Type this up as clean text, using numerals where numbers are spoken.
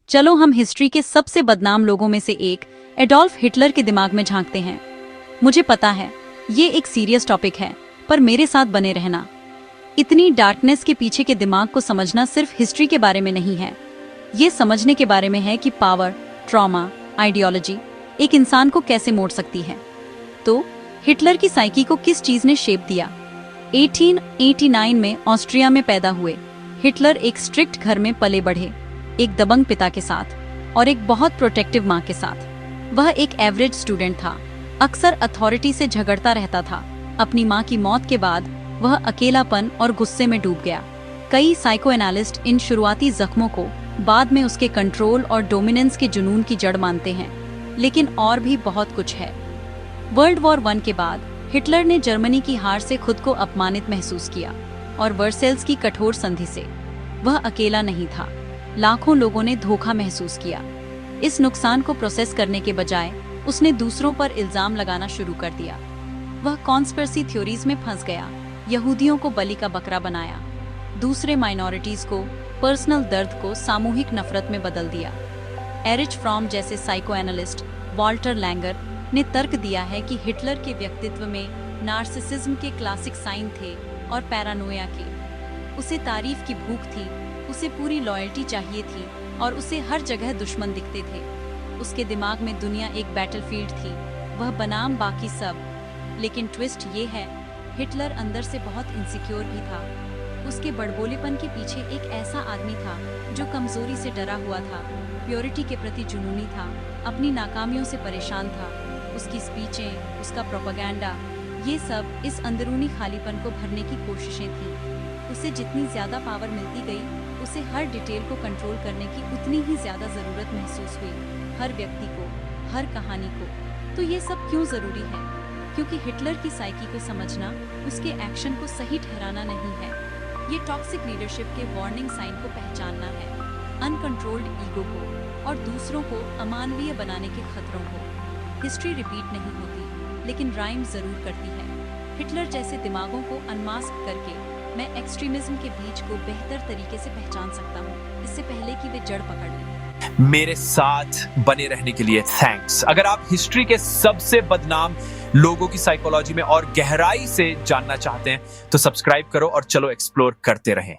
चलो हम हिस्ट्री के सबसे बदनाम लोगों में से एक एडोल्फ हिटलर के दिमाग में झांकते हैं। मुझे पता है ये एक सीरियस टॉपिक है, पर मेरे साथ बने रहना। इतनी डार्कनेस के पीछे के दिमाग को समझना सिर्फ हिस्ट्री के बारे में नहीं है, ये समझने के बारे में है कि पावर, ट्रॉमा, आइडियोलॉजी एक इंसान को कैसे मोड़ सकती है। तो हिटलर की साइकी को किस चीज ने शेप दिया? 1889 में ऑस्ट्रिया में पैदा हुए हिटलर एक स्ट्रिक्ट घर में पले बढ़े, एक दबंग पिता के साथ और एक बहुत प्रोटेक्टिव माँ के साथ। वह एक एवरेज स्टूडेंट था, अक्सर अथॉरिटी से झगड़ता रहता था। अपनी माँ की मौत के बाद वह अकेलापन और गुस्से में डूब गया। कई साइकोएनालिस्ट इन शुरुआती जख्मों को बाद में उसके कंट्रोल और डोमिनेंस के जुनून की जड़ मानते हैं, लेकिन और भी बहुत कुछ है। वर्ल्ड वॉर 1 के बाद हिटलर ने जर्मनी की हार से खुद को अपमानित महसूस किया और वर्सेल्स की कठोर संधि से। वह अकेला नहीं था, लाखों लोगों ने धोखा महसूस किया। इस नुकसान को प्रोसेस करने के बजाय उसने दूसरों पर इल्जाम लगाना शुरू कर दिया। वह कॉन्स्पिरेसी थ्योरीज में फंस गया, यहूदियों को बलि का बकरा बनाया, दूसरे माइनॉरिटीज को, पर्सनल दर्द को सामूहिक नफरत में बदल दिया। एरिच फ्रॉम जैसे साइकोएनालिस्ट वॉल्टर लैंगर ने तर्क दिया है कि हिटलर के व्यक्तित्व में नार्सिसिज्म के क्लासिक साइन थे और पैरानोया के। उसे तारीफ की भूख थी, उसे पूरी लॉयल्टी चाहिए थी और उसे हर जगह दुश्मन दिखते थे। उसके दिमाग में दुनिया एक बैटलफील्ड थी, वह बनाम बाकी सब। लेकिन ट्विस्ट ये है, हिटलर अंदर से बहुत इनसिक्योर भी था। उसके बड़बोलेपन के पीछे एक ऐसा आदमी था जो कमजोरी से डरा हुआ था, प्योरिटी के प्रति जुनूनी था, अपनी नाकामियों से परेशान था। उसकी स्पीचें, उसका प्रोपेगेंडा, ये सब इस अंदरूनी खालीपन को भरने की कोशिशें थीं। उसे जितनी ज्यादा पावर मिलती गई, उसे हर डिटेल को कंट्रोल करने की उतनी ही ज्यादा जरूरत महसूस हुई, हर व्यक्ति को, हर कहानी को। तो ये सब क्यों जरूरी है? क्योंकि हिटलर की साइकी को समझना उसके एक्शन को सही ठहराना नहीं है, ये टॉक्सिक लीडरशिप के वार्निंग साइन को पहचानना है, अनकंट्रोल्ड ईगो को और दूसरों को अमानवीय बनाने के खतरों को। हिस्ट्री रिपीट नहीं होती, लेकिन राइम जरूर करती है। हिटलर जैसे दिमागों को अनमास्क करके मैं एक्सट्रीमिज्म के बीज को बेहतर तरीके से पहचान सकता हूँ, इससे पहले कि वे जड़ पकड़ लें। मेरे साथ बने रहने के लिए थैंक्स। अगर आप हिस्ट्री के सबसे बदनाम लोगों की साइकोलॉजी में और गहराई से जानना चाहते हैं तो सब्सक्राइब करो और चलो एक्सप्लोर करते रहें।